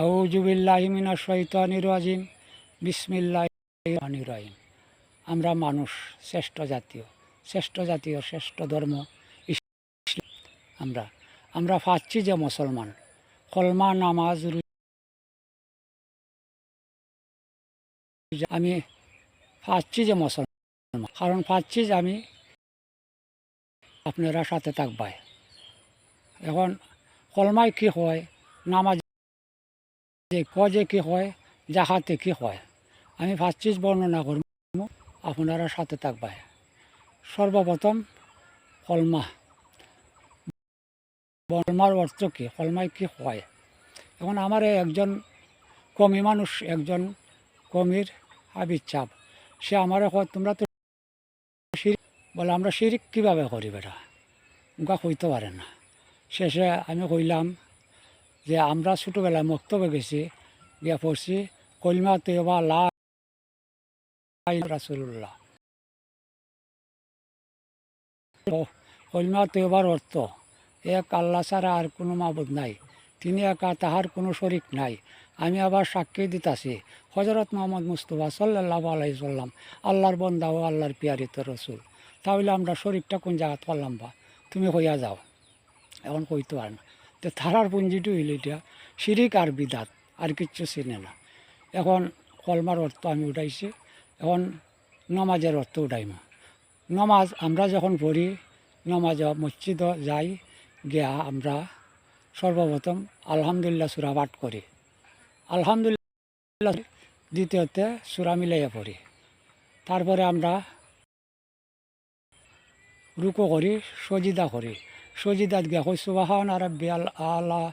আউযু বিল্লাহি মিনাশ শাইতানির রাজিম বিসমিল্লাহির রহমানির রহিম। আমরা মানুষ, শ্রেষ্ঠ জাতীয় শ্রেষ্ঠ ধর্ম ইসলাম। আমরা পাচ্ছি যে মুসলমান, কলমা নামাজ আমি পাচ্ছি যে মুসলমান, কারণ পাচ্ছি যে আমি আপনারা সাথে থাকবাই। এখন কলমায় কি হয়, নামাজ যে কি হয়, জাহাতে কি হয়, আমি পাচ্ছি বর্ণনা করব, আপনারা সাথে থাকবাই। সর্বপ্রথম কলমার অর্থ কি, কলমায় কি হয়। এখন আমার একজন কমি মানুষ, একজন কমির হাবিজ চাপ, সে আমার হয় তোমরা তো শিরিক, বলে আমরা শিরিক কীভাবে করি বেটা, ওকে কইতে পারে না। শেষে আমি কইলাম যে আমরা ছোটোবেলায় মক্তবে গেছি, গিয়া পড়ছি কলমা তৈবা লা রাসূলুল্লাহ। কলমা তৈবার অর্থ এক আল্লাহ ছাড়া আর কোনো মাবুদ নাই, তিনি একা, তাহার কোনো শরিক নাই। আমি আবার সাক্ষী দিতাছি হযরত মুহাম্মদ মুস্তাফা সাল্লাল্লাহু আলাইহি সাল্লাম আল্লাহর বন্দা ও আল্লাহর পিয়ারিত রসুল। তাহলে আমরা শরিকটা কোন জায়গা করলাম বা, তুমি হইয়া যাও। এখন কইতে পারে না, তো থারার পুঞ্জিটি হইল এটা শিরিক আর বিদাত, আর কিচ্ছু চিনে না। এখন কলমার অর্থ আমি উঠাইছি, এখন নমাজের অর্থ উঠাইম। নমাজ আমরা যখন পড়ি, নমাজ মসজিদ যাই, গিয়া আমরা সর্বপ্রথম আলহামদুলিল্লাহ সূরা পাঠ করি, আলহামদুলিল্লাহ দ্বিতীয়তে সূরা মিলাইয়া পড়ি। তারপরে আমরা রুকু করি, সজিদা করি, সজিদাত গিয়া কই সুবহান রাব্বিয়াল আলা,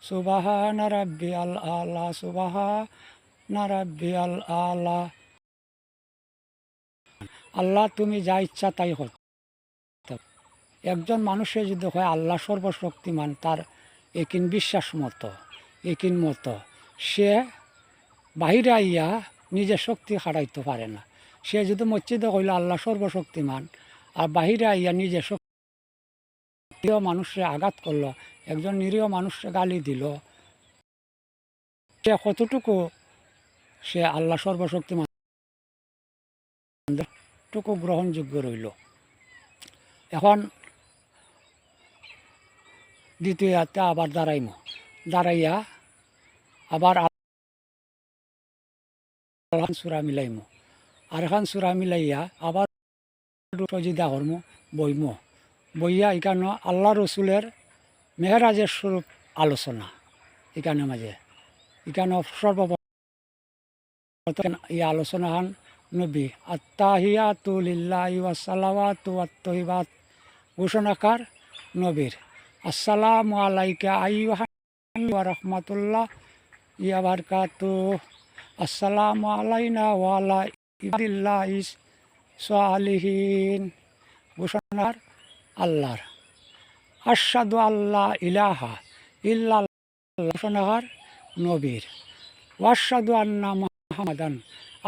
সুবহান রাব্বিয়াল আলা, সুবহান রাব্বিয়াল আলা। আল্লাহ তুমি যা ইচ্ছা তাই হতো। একজন মানুষের যদি হয় আল্লাহ সর্বশক্তিমান, তার একিন বিশ্বাস মতো, সে বাহিরে আইয়া নিজের শক্তি খাটাইতে পারে না। সে যদি মসজিদে কইল আল্লাহ সর্বশক্তিমান, আর বাহিরে আইয়া নিজের শক্তি, মানুষে আঘাত করলো, একজন নিরীহ মানুষকে গালি দিল, সে কতটুকু সে আল্লাহ সর্বশক্তিমান টুকু গ্রহণযোগ্য রইল। এখন দ্বিতীয়তে আবার দাঁড়াইয়া আবার সূরা মিলাইম, আর এখন সূরা মিলাইয়া আবার সজিদা করমু, বইয়া এখানে আল্লাহ রসুলের মেহরাজের স্বরূপ আলোচনা, এখানে মাঝে এখানে সর্বপ্রথম এই আলোচনাহান নবী আত্তাহিয়াতু লিল্লাহি ওয়াস সালাওয়াতু ওয়াত তাইয়্যিবাত ঘোষণাকার নবীর, আসসালামু আলাইকা আইয়ুহান ওয়া রাহমাতুল্লাহি ওয়া বারাকাতুহু, আসসালামু আলাইনা ওয়া আলা ইবাদিল্লাহিস সালিহিন ঘোষণার আল্লাহর, আশহাদু আল্লা ইলাহা ইল্লাল্লাহ ঘোষণাকার নবীর, ওয়াশহাদু আন্না মুহাম্মাদান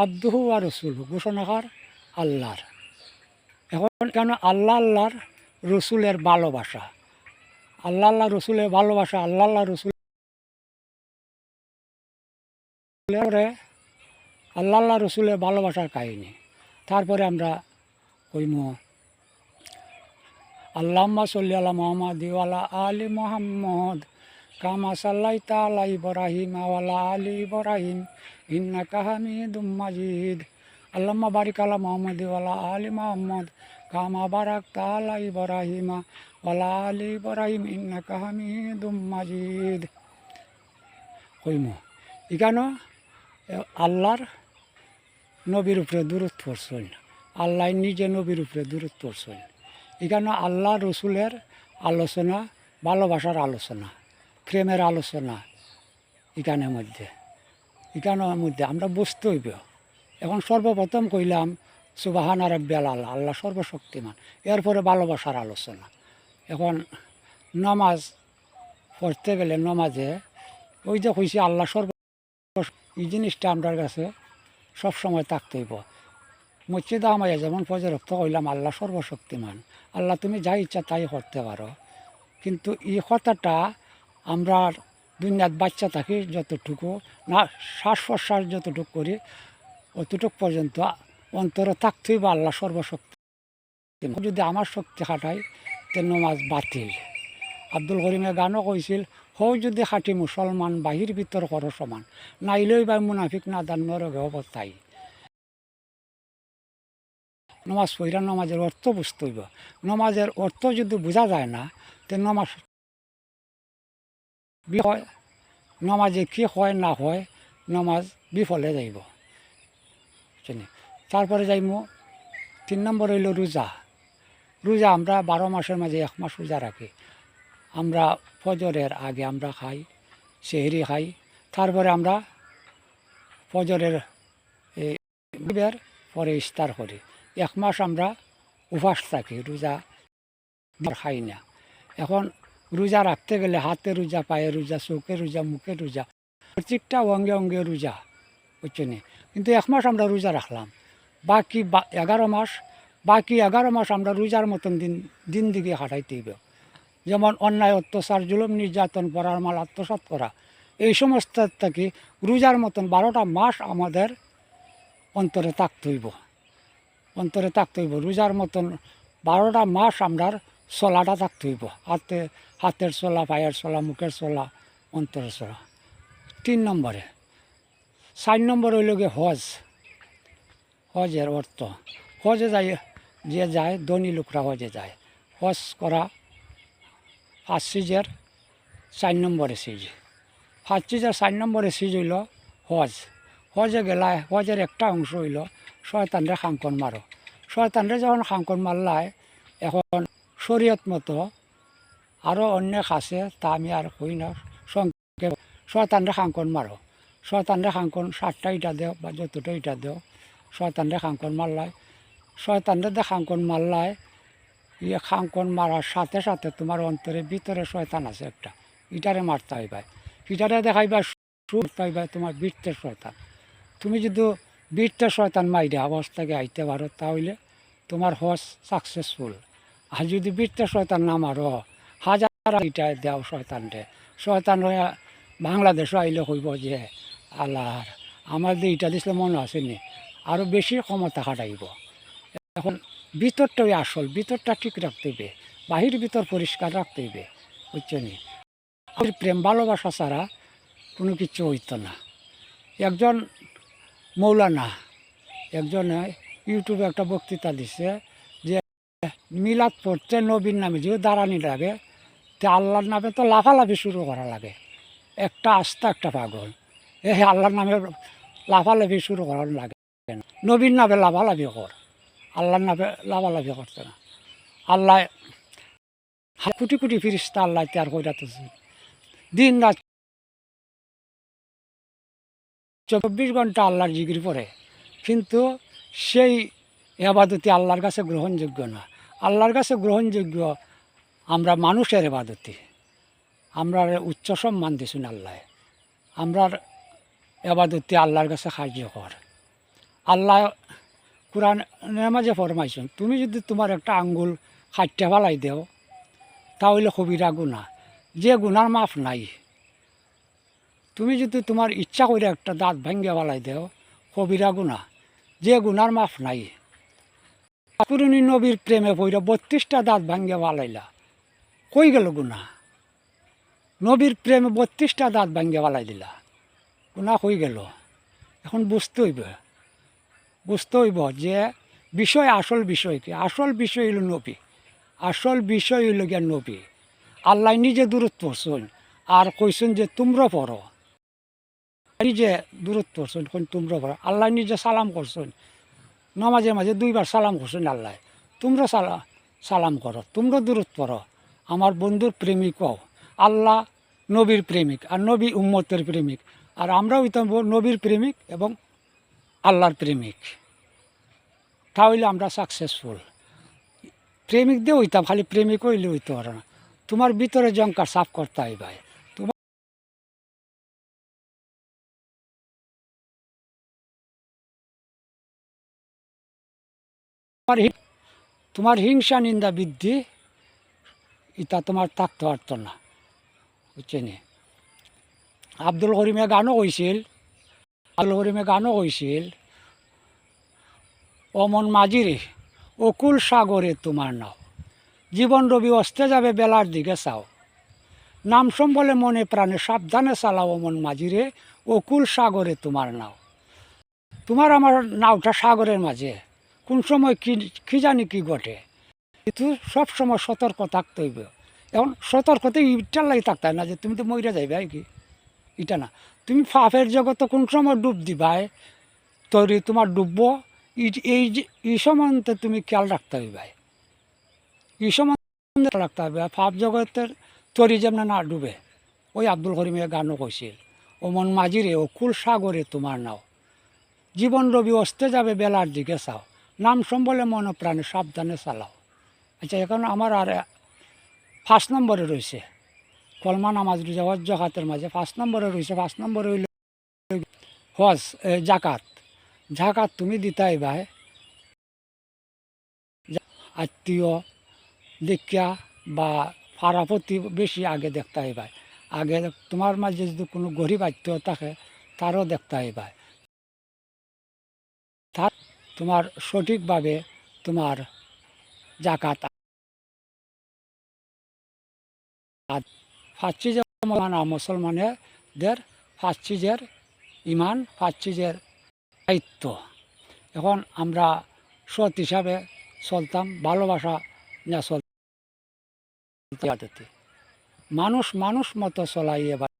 আবদুহু ওয়া রাসূলুহু ঘোষণাকার আল্লাহর। এখন কেন আল্লাহর রসুলের ভালোবাসা, আল্লাহ রসুলের ভালোবাসা, আল্লাহ রসুলের আল্লাহ রসুলের ভালোবাসার কাহিনী। তারপরে আমরা কইম আল্লাহুম্মা সাল্লি আলা মুহাম্মাদ ওয়া আলা আলি মুহাম্মদ কামা সাল্লাইতা আলা ইব্রাহিম ওয়া আলা আলি ইব্রাহিম ইন্নাকা হামিদুম মাজিদ। আল্লাহুম্মা বারিক আলা মুহাম্মাদ ওয়া আলা আলি মুহাম্মদ কামা বারাকতা আলা ইব্রাহিম ওয়া আলা আলি ইব্রাহিম ইন্নাকা হামিদুম মাজিদ। কইম এখানে আল্লাহর নবীর উপরে দুরূদ পড়ছেন, আল্লাহ নিজে নবীর উপরে দুরূদ পড়ছেন। এখানে আল্লাহ রসুলের আলোচনা, ভালোবাসার আলোচনা, প্রেমের আলোচনা এখানের মধ্যে আমরা বুঝতে হইব। এখন সর্বপ্রথম কইলাম সুবহান রাব্বিয়াল আলা, আল্লাহ সর্বশক্তিমান, এরপরে ভালোবাসার আলোচনা। এখন নামাজ পড়তে গেলে নমাজে ওই যে কইছি আল্লাহ এই জিনিসটা আমার কাছে সবসময় থাকতে হইব। মসজিদে আমায় যেমন ফজর রক্ত কইলাম আল্লাহ সর্বশক্তিমান, আল্লাহ তুমি যা ইচ্ছা তাই করতে পারো, কিন্তু এই কথাটা আমরা দুনিয়ার বাচ্চা থাকি যতটুকু না শ্বাস প্রশ্বাস যতটুকু করি অতটুক পর্যন্ত অন্তরে থাকতেই বা আল্লাহ সর্বশক্তি। যদি আমার শক্তি খাটাই তে নমাজ বাতিল। আব্দুল করিমের গানও কইছিল, হও যদি খাটি মুসলমান বাহির ভিতর করো সমান, নাইলেই বা মুনাফিক না দান নরগে অবস্থাই। নমাজ পড়া নমাজের অর্থ বুঝতে হইব। নমাজের অর্থ যদি বোঝা যায় না তে নমাজ হয়, নমাজে কি হয় না হয় নমাজ বিফলে যাইব। তারপরে যাইমু 3 নম্বর হইল রোজা। রোজা আমরা 12 মাসের মাঝে 1 মাস রোজা রাখি। আমরা ফজরের আগে আমরা খাই, সেহরি খাই, তারপরে আমরা ফজরের পরে ইফতার করি। 1 মাস আমরা উপবাস থাকি, রোজা খাই না। এখন রোজা রাখতে গেলে হাতে রোজা, পায়ে রোজা, চোখে রোজা, মুখে রোজা, প্রত্যেকটা অঙ্গে অঙ্গে রোজা, বুঝছেন। কিন্তু 1 মাস আমরা রোজা রাখলাম, বাকি 11 মাস, বাকি 11 মাস আমরা রোজার মতন দিন দিকে কাটাইতে হইব। যেমন অন্যায়, অত্যাচার, জুলুম, নির্যাতন, পরার মাল আত্মসাৎ করা, এই সমস্ত থেকে রোজার মতন 12টা মাস আমাদের অন্তরে থাকতে হইব, অন্তরে থাকতে হইব। রোজার মতন 12টা মাস আমরার চলাটা থাকতে হইব, হাতের চলা, পায়ের চলা, মুখের চলা, অন্তরের চলা। 3 নম্বরে 4 নম্বর হইল গিয়ে হজ। হজের অর্থ, হজে যায় যে যায়, ধনী লোকরা হজে যায়। হজ করা 5 সিজের 4 নম্বরে সিজ। 5 সিজের 4 নম্বরে সিজ হইল হজ। হজে গেলায় হজের একটা অংশ হইল শয়তানরে খাঙ্কন মারো। শয়তানরে যখন খাঙ্কন মারলায়, এখন শরীয়ত মতো আরও অনেক আছে, তা আমি আর কই না সংক্ষেপ। শয়তানরে খাঙ্কন মারো, শয়তানরে খাঙ্কন 7টা ইটা দেও বা যতটা ইটা দেও, শয়তানরে খাঙ্কন মারলায়, শয়তানরে খাঙ্কন মারলায়, ইয়ে খাঙ্কন মারার সাথে সাথে তোমার অন্তরের ভিতরে শয়তান আছে একটা, ইটারে মারতে হইবাই, ইটারে দেখাইবা মারতে হইবাই তোমার বীরত্বের শয়তান। তুমি যদি বীরত্বের শয়তান মাইরে অবস্থাকে আইতে পারো তাহলে তোমার হজ সাকসেসফুল। আর যদি বীরত্বের শয়তান না মারো, হাজার ইটায় দেও শয়তানরে, শয়তান বাংলাদেশও আইলে কইব যে আল্লাহর আমার যে ইটা দিলে মনে আসেনি, আরও বেশি ক্ষমতা খাটাইব। এখন ভিতরটাই আসল, ভিতরটা ঠিক রাখতে হইবে, বাহির ভিতর পরিষ্কার রাখতে হইবে, বুঝছেন। প্রেম ভালোবাসা ছাড়া কোনো কিছু হইতো না। একজন মৌলানা একজনে ইউটিউবে একটা বক্তৃতা দিছে যে মিলাদ পড়তে নবীর নামে যে দাঁড়ানি লাগে, তে আল্লাহর নামে তো লাফালাফি শুরু করা লাগে। একটা আস্থা একটা পাগল, আল্লাহর নামে লাফালাফি শুরু করার লাগে, নবীর নামে লাফালাফি কর, আল্লাহর নামে লাফালাফি করতে না। আল্লাহ কোটি কোটি ফিরিস্তা আল্লাহ তৈয়ার করে দিন রাত 24 ঘন্টা আল্লাহর জিকির পড়ে, কিন্তু সেই এবাদতি আল্লাহর কাছে গ্রহণযোগ্য না। আল্লাহর কাছে গ্রহণযোগ্য আমরা মানুষের এবাদতি, আমরা উচ্চ সম্মান দিছুন আল্লাহ, আমরার এবাদতি আল্লাহর কাছে কার্যকর। আল্লাহ কোরআনের মাঝে ফরমাইছেন, তুমি যদি তোমার একটা আঙ্গুল কাটতে ফেলাই দেও তাহলে কবিরা গুনাহ, যে গুনার মাফ নাই। তুমি যদি তোমার ইচ্ছা করে একটা দাঁত ভাঙ্গে ফেলাই দেও কবিরা গুনাহ, যে গুনার মাফ নাই। পুরনি নবীর প্রেমে পইরা 32টা দাঁত ভাঙ্গে ফেলাইলা, কই গেল গুনাহ? নবীর প্রেমে 32টা দাঁত ভাঙ্গে ফেলাই দিলা, গুনাহ কই গেল? এখন বুঝতে হইব যে বিষয়, আসল বিষয় কি? আসল বিষয় হইল নবী, আসল বিষয় হইল গিয়া নবী। আল্লাহ নিজে দূরত্ব পড়ছেন আর কইছেন যে তোমরা পড়ো, নিজে দূরত্ব পড়ছেন, তোমরা পড়ো। আল্লাহ নিজে সালাম করছেন, নামাজে মাঝে 2বার সালাম করছেন আল্লাহ, তোমরা সালাম করো, তোমরা দূরত্ব পড়ো, আমার বন্ধুর প্রেমিক হও। আল্লাহ নবীর প্রেমিক আর নবী উম্মতের প্রেমিক, আর আমরাও হইতাম নবীর প্রেমিক এবং আল্লাহর প্রেমিক, তাহলে আমরা সাকসেসফুল। প্রেমিক দিয়ে হইতাম, খালি প্রেমিক হইলে হইতে পারে না, তোমার ভিতরে জঙ্কার সাফ করতে হয় ভাই। তোমার হিংসা নিন্দা বৃদ্ধি এটা তোমার থাকতে পারত না, বুঝছেন। আব্দুল করিমে গানও কইছিল, আব্দুল করিমে গানও কইছিল, অমন মাঝিরে অকুল সাগরে তোমার নাও, জীবন রবি অস্তে যাবে বেলার দিকে চাও, নাম সম্বলে মনে প্রাণে সাবধানে চালাও অমন মাঝিরে অকুল সাগরে তোমার নাও। তোমার আমার নাওটা সাগরের মাঝে, কোন সময় কি জানি কি ঘটে, কিন্তু সবসময় সতর্ক থাকতে হইব। এখন সতর্কতে ইটার লাগে থাকতে হয় না যে তুমি তো মইরা যাইবে আর কি, এটা না। তুমি ফাফের জগতে কোন সময় ডুব দিবাই তৈরি তোমার ডুববো, এই সম্বন্ধে তুমি খেয়াল রাখতে হইবে, এই সম্বন্ধে রাখতে হবে। ফাফ জগতের তৈরি যেমন না ডুবে, ওই আব্দুল করিমের গানও কইছিল, ও মন মাঝিরে ও কুল সাগরে তোমার নাও, জীবন রবি অস্তে যাবে বেলার দিকে চাও, নাম সম্বলে মন প্রাণে সাবধানে চালাও। আচ্ছা, এখন আমার আর 5 নম্বরে রয়েছে কলমা নামাজ রয়েছে হজ জাকাতের মাঝে। 5 নম্বরে রয়েছে, 5 নম্বরে হইল হজ জাকাত। জাকাত তুমি দিতাই ভাই আত্মীয় দেখিয়া বা ফারাপতি বেশি আগে দেখতে হইবাই। আগে তোমার মাঝে যদি কোনো গরিব আত্মীয় থাকে তারও দেখতে হইবাই, তার তোমার সঠিকভাবে তোমার জাকাত। আর 5 চিজের মুসলমানদের 5 চিজের ইমান, 5 চিজের দায়িত্ব। এখন আমরা সৎ হিসাবে চলতাম, ভালোবাসা না চলতে, মানুষ মতো চলাই এবার